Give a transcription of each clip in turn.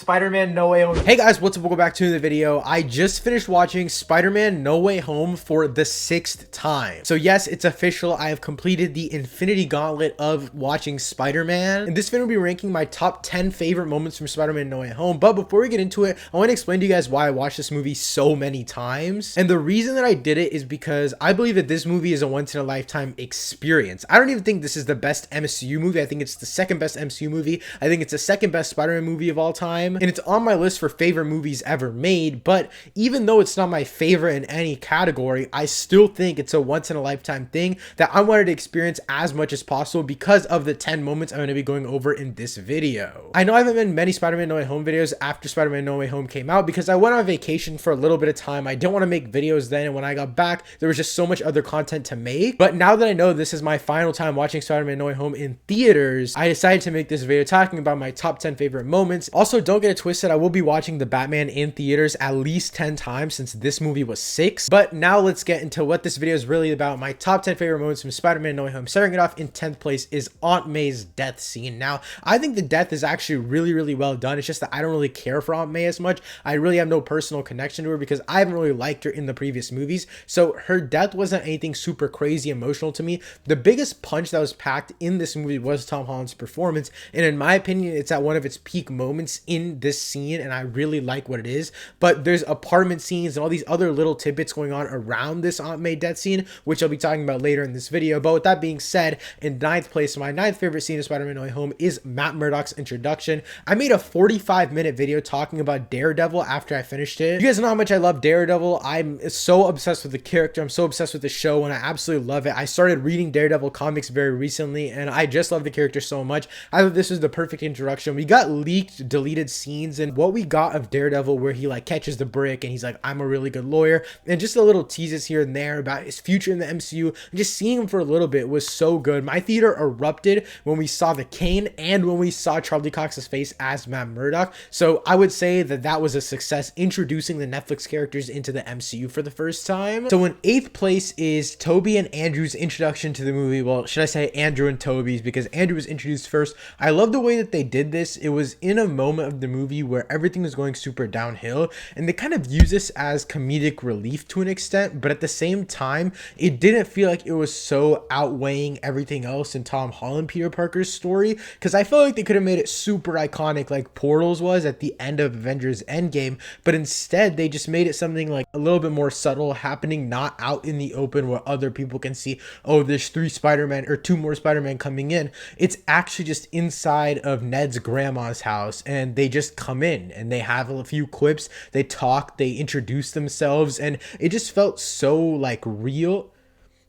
Spider-Man No Way Home. Hey guys, what's up? Welcome back to the video. I just finished watching Spider-Man No Way Home for the 6th time. So yes, it's official. I have completed the Infinity Gauntlet of watching Spider-Man. In this video, we'll be ranking my top 10 favorite moments from Spider-Man No Way Home. But before we get into it, I want to explain to you guys why I watched this movie so many times. And the reason that I did it is because I believe that this movie is a once-in-a-lifetime experience. I don't even think this is the best MCU movie. I think it's the second best MCU movie. I think it's the second best Spider-Man movie of all time. And it's on my list for favorite movies ever made. But even though it's not my favorite in any category, I still think it's a once-in-a-lifetime thing that I wanted to experience as much as possible because of the 10 moments I'm going to be going over in this video. I know I haven't been many Spider-Man No Way Home videos after Spider-Man No Way Home came out because I went on vacation for a little bit of time. I didn't want to make videos then, and when I got back, there was just so much other content to make. But now that I know this is my final time watching Spider-Man No Way Home in theaters, I decided to make this video talking about my top 10 favorite moments. Also, don't get it twisted, I will be watching The Batman in theaters at least 10 times since this movie was 6. But now let's get into what this video is really about. My top 10 favorite moments from Spider-Man No Way Home. Starting it off in 10th place is Aunt May's death scene. Now, I think the death is actually really well done. It's just that I don't really care for Aunt May as much. I really have no personal connection to her because I haven't really liked her in the previous movies. So her death wasn't anything super crazy emotional to me. The biggest punch that was packed in this movie was Tom Holland's performance. And in my opinion, it's at one of its peak moments in this scene, and I really like what it is. But there's apartment scenes and all these other little tidbits going on around this Aunt May death scene, which I'll be talking about later in this video. But with that being said, in 9th place, my 9th favorite scene of Spider-Man No Way Home is Matt Murdock's introduction. I made a 45-minute video talking about Daredevil after I finished it. You guys know how much I love Daredevil. I'm so obsessed with the character. I'm so obsessed with the show, and I absolutely love it. I started reading Daredevil comics very recently, and I just love the character so much. I thought this was the perfect introduction. We got leaked, deleted scenes, and what we got of Daredevil where he like catches the brick and he's like, I'm a really good lawyer, and just a little teases here and there about his future in the MCU, and just seeing him for a little bit was so good. My theater erupted when we saw the cane and when we saw Charlie Cox's face as Matt Murdock. So I would say that that was a success, introducing the Netflix characters into the MCU for the first time. So in 8th place is Toby and Andrew's introduction to the movie. Well, should I say Andrew and Toby's, because Andrew was introduced first. I love the way that they did this. It was in a moment of the movie where everything was going super downhill, and they kind of use this as comedic relief to an extent, but at the same time, it didn't feel like it was so outweighing everything else in Tom Holland Peter Parker's story, because I felt like they could have made it super iconic like Portals was at the end of Avengers Endgame, but instead they just made it something like a little bit more subtle, happening not out in the open where other people can see, oh, there's 3 Spider-Man or 2 more Spider-Man coming in. It's actually just inside of Ned's grandma's house, and they just come in and they have a few quips, they talk, they introduce themselves, and it just felt so like real.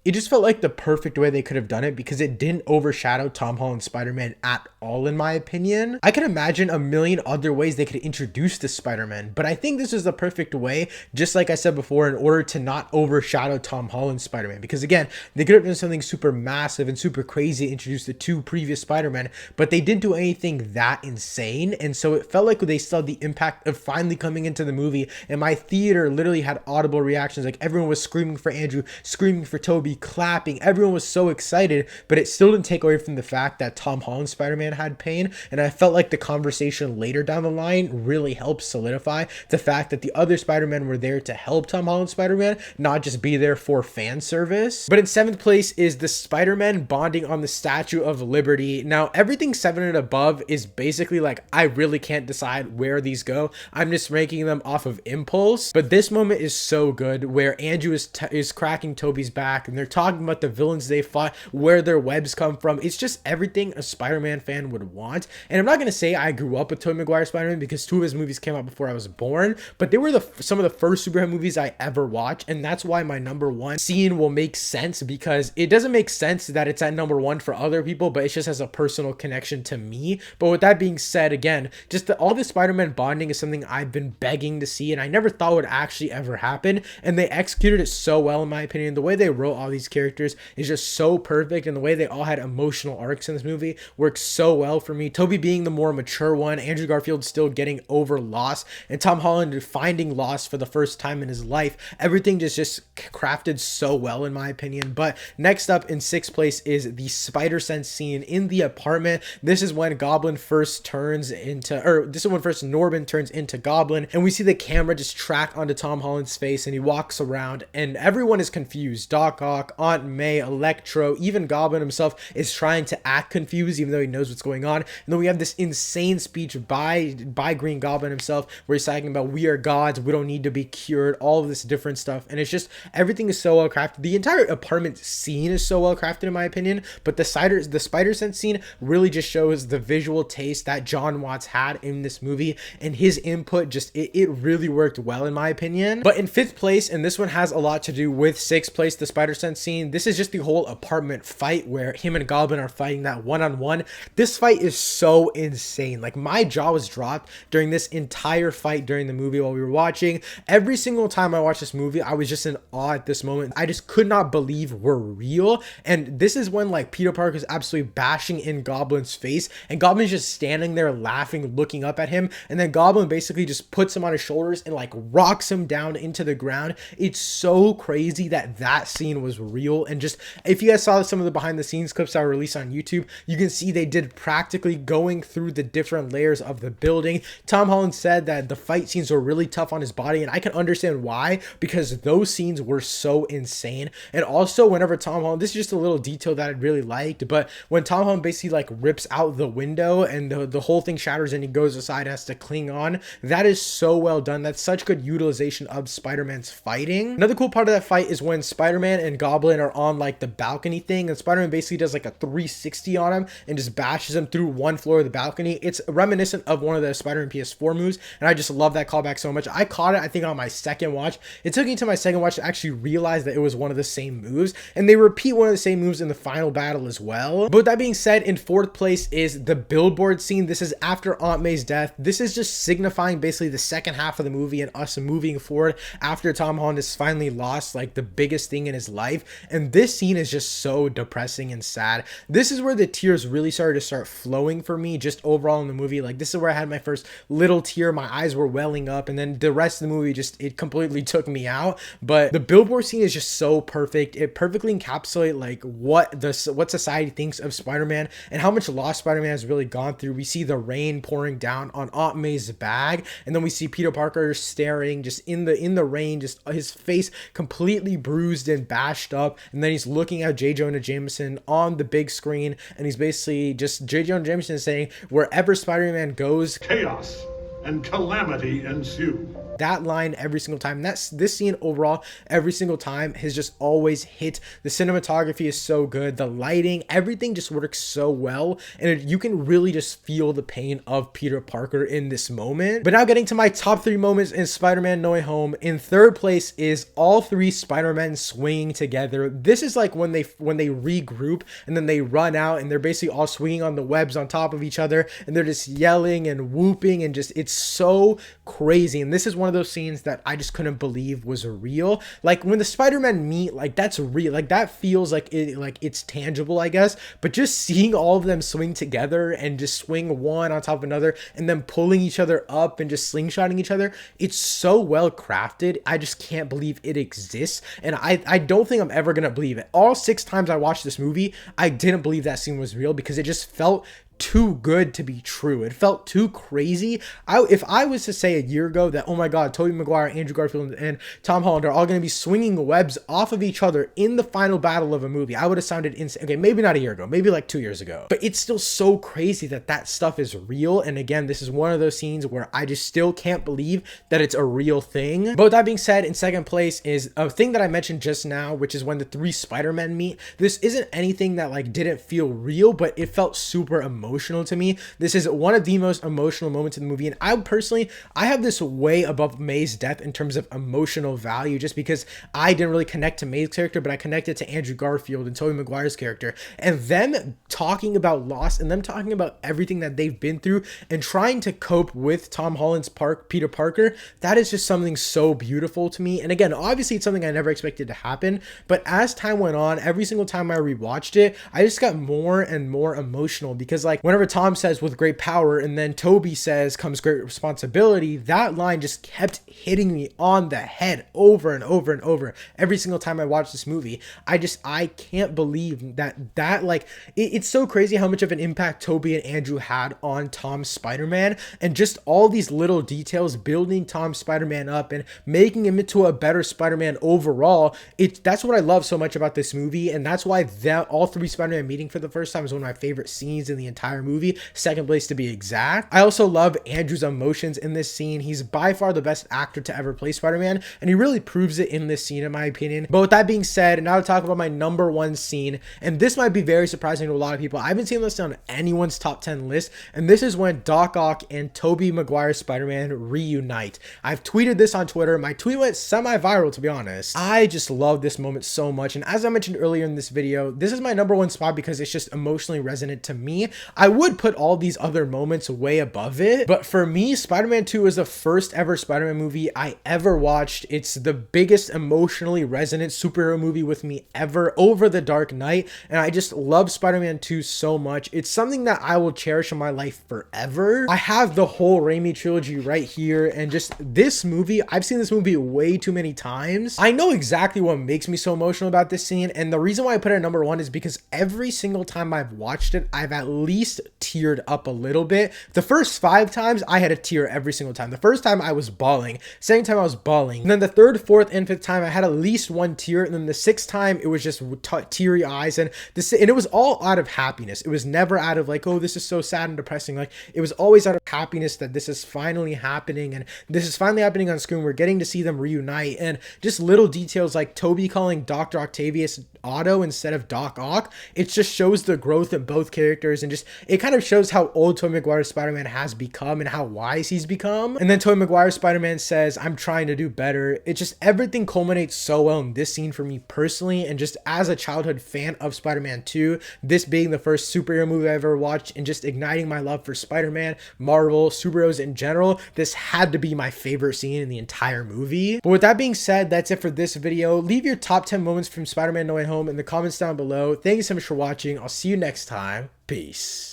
It just felt like the perfect way they could have done it because it didn't overshadow Tom Holland's Spider-Man at all, in my opinion. I can imagine a million other ways they could introduce the Spider-Man, but I think this is the perfect way, just like I said before, in order to not overshadow Tom Holland's Spider-Man. Because again, they could have done something super massive and super crazy to introduce the 2 previous Spider-Man, but they didn't do anything that insane, and so it felt like they still had the impact of finally coming into the movie, and my theater literally had audible reactions. Like everyone was screaming for Andrew, screaming for Toby, clapping. Everyone was so excited, but it still didn't take away from the fact that Tom Holland's Spider-Man had pain, and I felt like the conversation later down the line really helped solidify the fact that the other Spider-Men were there to help Tom Holland's Spider-Man, not just be there for fan service. But in 7th place is the Spider-Man bonding on the Statue of Liberty. Now, everything 7 and above is basically like, I really can't decide where these go. I'm just ranking them off of impulse, but this moment is so good where Andrew is cracking Toby's back, and they're talking about the villains they fought, where their webs come from. It's just everything a Spider-Man fan would want. And I'm not going to say I grew up with Tobey Maguire's Spider-Man because 2 of his movies came out before I was born, but they were some of the first superhero movies I ever watched, and that's why my number 1 scene will make sense, because it doesn't make sense that it's at number 1 for other people, but it just has a personal connection to me. But with that being said, again, just all this Spider-Man bonding is something I've been begging to see, and I never thought would actually ever happen, and they executed it so well, in my opinion. The way they wrote all all these characters is just so perfect, and the way they all had emotional arcs in this movie works so well for me. Toby being the more mature one, Andrew Garfield still getting over loss, and Tom Holland finding loss for the first time in his life. Everything just crafted so well in my opinion. But next up in sixth place is the spider sense scene in the apartment. This is when Goblin first turns into, or this is when first Norbin turns into Goblin, and we see the camera just track onto Tom Holland's face, and he walks around and everyone is confused. Doc Ock, Aunt May, Electro, even Goblin himself is trying to act confused even though he knows what's going on. And then we have this insane speech by Green Goblin himself where he's talking about we are gods, we don't need to be cured, all of this different stuff. And it's just, everything is so well crafted. The entire apartment scene is so well crafted in my opinion, but the spider sense scene really just shows the visual taste that John Watts had in this movie, and his input just, it really worked well in my opinion. But in fifth place, and this one has a lot to do with sixth place, the spider sense scene, this is just the whole apartment fight where him and Goblin are fighting that one-on-one. This fight is so insane. Like, my jaw was dropped during this entire fight during the movie while we were watching. Every single time I watched this movie, I was just in awe at this moment. I just could not believe we're real. And this is when like Peter Parker is absolutely bashing in Goblin's face, and Goblin's just standing there laughing, looking up at him, and then Goblin basically just puts him on his shoulders and like rocks him down into the ground. It's so crazy that that scene was real. And just, if you guys saw some of the behind the scenes clips that were released on YouTube, you can see they did practically going through the different layers of the building. Tom Holland said that the fight scenes were really tough on his body, and I can understand why, because those scenes were so insane. And also whenever Tom Holland, this is just a little detail that I really liked, but when Tom Holland basically like rips out the window and the whole thing shatters and he goes aside, has to cling on, that is so well done. That's such good utilization of Spider-Man's fighting. Another cool part of that fight is when Spider-Man and Goblin are on like the balcony thing, and Spider-Man basically does like a 360 on him and just bashes him through one floor of the balcony. It's reminiscent of one of the Spider-Man PS4 moves, and I just love that callback so much. I caught it, I think, on my second watch. It took me to my second watch to actually realize that it was one of the same moves, and they repeat one of the same moves in the final battle as well. But with that being said, in fourth place is the billboard scene. This is after Aunt May's death. This is just signifying basically the second half of the movie and us moving forward after Tom Holland has finally lost like the biggest thing in his life. And this scene is just so depressing and sad. This is where the tears really started to start flowing for me just overall in the movie. Like, this is where I had my first little tear, my eyes were welling up, and then the rest of the movie just, it completely took me out. But the billboard scene is just so perfect. It perfectly encapsulates like what society thinks of Spider-Man and how much loss Spider-Man has really gone through. We see the rain pouring down on Aunt May's bag, and then we see Peter Parker staring just in the rain, just his face completely bruised and bashed up, and then he's looking at J. Jonah Jameson on the big screen, and he's basically just, J. Jonah Jameson is saying, wherever Spider-Man goes, chaos and calamity ensue. That line every single time. This scene overall every single time has just always hit. The cinematography is so good, the lighting, everything just works so well, and you can really just feel the pain of Peter Parker in this moment. But now getting to my top 3 moments in Spider-Man No Way Home. In third place is all 3 Spider-Men swinging together. This is like when they regroup and then they run out and they're basically all swinging on the webs on top of each other, and they're just yelling and whooping, and just, it's so crazy. And this is one of those scenes that I just couldn't believe was real. Like, when the Spider-Man meet, like, that's real. Like, that feels like it's tangible, I guess. But just seeing all of them swing together and just swing one on top of another and then pulling each other up and just slingshotting each other, it's so well crafted. I just can't believe it exists, and I don't think I'm ever gonna believe it. All 6 times I watched this movie, I didn't believe that scene was real because it just felt too good to be true. It felt too crazy. If I was to say a year ago that, oh my god, Tobey Maguire, Andrew Garfield, and Tom Holland are all going to be swinging webs off of each other in the final battle of a movie, I would have sounded insane. Okay, maybe not a year ago, maybe like 2 years ago, but it's still so crazy that that stuff is real. And again, this is one of those scenes where I just still can't believe that it's a real thing. But with that being said, in second place is a thing that I mentioned just now, which is when the 3 Spider-Men meet. This isn't anything that like didn't feel real, but it felt super emotional. emotional to me. This is one of the most emotional moments in the movie, and I have this way above May's death in terms of emotional value, just because I didn't really connect to May's character, but I connected to Andrew Garfield and Tobey Maguire's character, and them talking about loss and them talking about everything that they've been through and trying to cope with Tom Holland's Peter Parker. That is just something so beautiful to me. And again, obviously it's something I never expected to happen, but as time went on, every single time I rewatched it, I just got more and more emotional, because like whenever Tom says with great power and then Toby says comes great responsibility, that line just kept hitting me on the head over and over and over every single time I watched this movie. I can't believe that like it's so crazy how much of an impact Toby and Andrew had on Tom's Spider-Man, and just all these little details building Tom's Spider-Man up and making him into a better Spider-Man overall. That's what I love so much about this movie, and that's why all three Spider-Man meeting for the first time is one of my favorite scenes in the entire movie, second place to be exact. I also love Andrew's emotions in this scene. He's by far the best actor to ever play Spider-Man, and he really proves it in this scene in my opinion. But with that being said, now to talk about my number one scene, and this might be very surprising to a lot of people. I haven't seen this on anyone's top 10 list, and this is when Doc Ock and Tobey Maguire's Spider-Man reunite. I've tweeted this on Twitter. My tweet went semi-viral, to be honest. I just love this moment so much, and as I mentioned earlier in this video, this is my number one spot because it's just emotionally resonant to me. I would put all these other moments way above it, but for me, Spider-Man 2 is the first ever Spider-Man movie I ever watched. It's the biggest emotionally resonant superhero movie with me ever, over The Dark Knight, and I just love Spider-Man 2 so much. It's something that I will cherish in my life forever. I have the whole Raimi trilogy right here, and just this movie, I've seen this movie way too many times. I know exactly what makes me so emotional about this scene, and the reason why I put it at number one is because every single time I've watched it, I've at least teared up a little bit. The first 5 times, I had a tear every single time. The first time I was bawling, second time I was bawling, and then the third, fourth, and fifth time I had at least one tear, and then the sixth time it was just teary eyes, and it was all out of happiness. It was never out of like, oh, this is so sad and depressing. Like, it was always out of happiness that this is finally happening, and this is finally happening on screen. We're getting to see them reunite, and just little details like Toby calling Dr. Octavius Otto instead of Doc Ock. It just shows the growth in both characters, and just it kind of shows how old Tobey Maguire's Spider-Man has become and how wise he's become. And then Tobey Maguire's Spider-Man says, I'm trying to do better. It just, everything culminates so well in this scene for me personally, and just as a childhood fan of Spider-Man 2, this being the first superhero movie I ever watched, and just igniting my love for Spider-Man, Marvel, superheroes in general, this had to be my favorite scene in the entire movie. But with that being said, that's it for this video. Leave your top 10 moments from Spider-Man No Way Home in the comments down below. Thank you so much for watching. I'll see you next time. Peace.